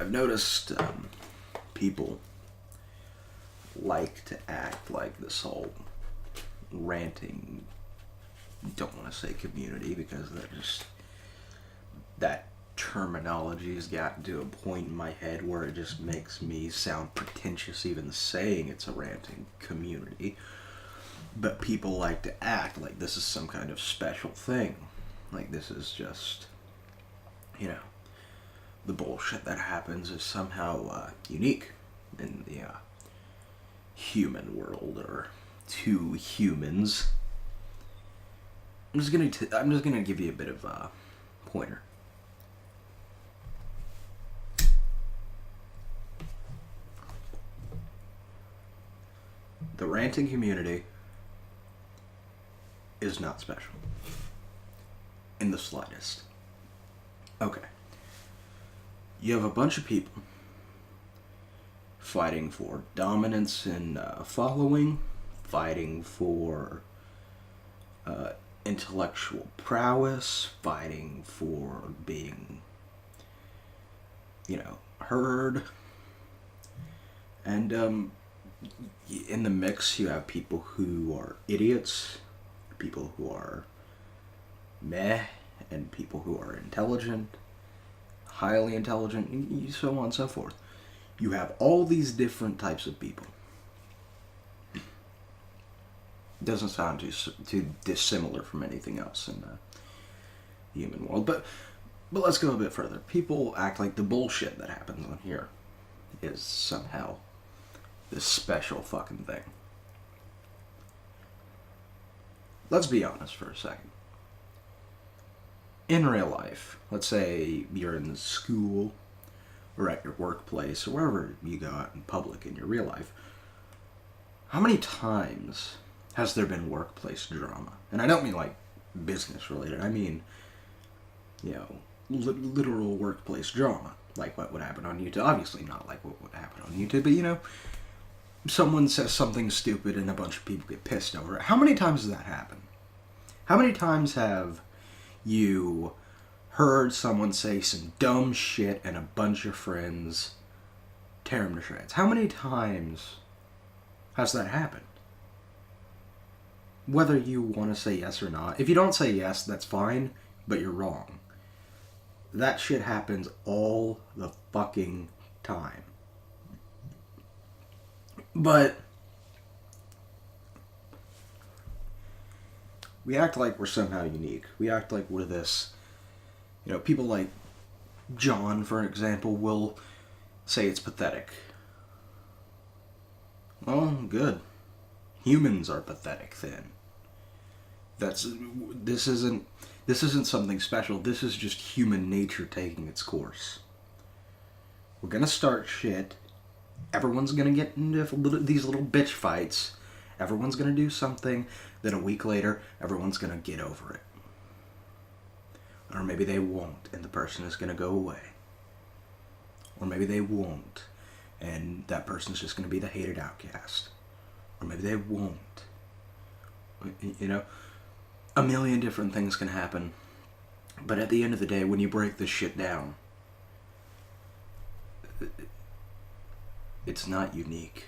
I've noticed people like to act like this whole ranting, don't want to say community because that terminology has gotten to a point in my head where it just makes me sound pretentious even saying it's a ranting community. But people like to act like this is some kind of special thing. Like this is just, the bullshit that happens is somehow unique in the human world or to humans. I'm just gonna give you a bit of a pointer. The ranting community is not special in the slightest. Okay. You have a bunch of people fighting for dominance in following, fighting for intellectual prowess, fighting for being, heard. And in the mix, you have people who are idiots, people who are meh, and people who are intelligent, highly intelligent, and so on and so forth. You have all these different types of people. Doesn't sound too dissimilar from anything else in the human world, but let's go a bit further. People act like the bullshit that happens on here is somehow this special fucking thing. Let's be honest for a second. In real life, let's say you're in school or at your workplace or wherever you go out in public in your real life, how many times has there been workplace drama? And I don't mean like business related. I mean, literal workplace drama. Like what would happen on YouTube. Obviously not like what would happen on YouTube, but someone says something stupid and a bunch of people get pissed over it. How many times does that happen? How many times have you heard someone say some dumb shit and a bunch of friends tear them to shreds? How many times has that happened? Whether you want to say yes or not. If you don't say yes, that's fine, but you're wrong. That shit happens all the fucking time. But we act like we're somehow unique. We act like we're this, people like John, for example, will say it's pathetic. Well, good. Humans are pathetic then. This isn't something special. This is just human nature taking its course. We're gonna start shit. Everyone's gonna get into these little bitch fights. Everyone's gonna do something. Then a week later, everyone's gonna get over it. Or maybe they won't, and the person is gonna go away. Or maybe they won't, and that person's just gonna be the hated outcast. Or maybe they won't. A million different things can happen. But at the end of the day, when you break this shit down, it's not unique.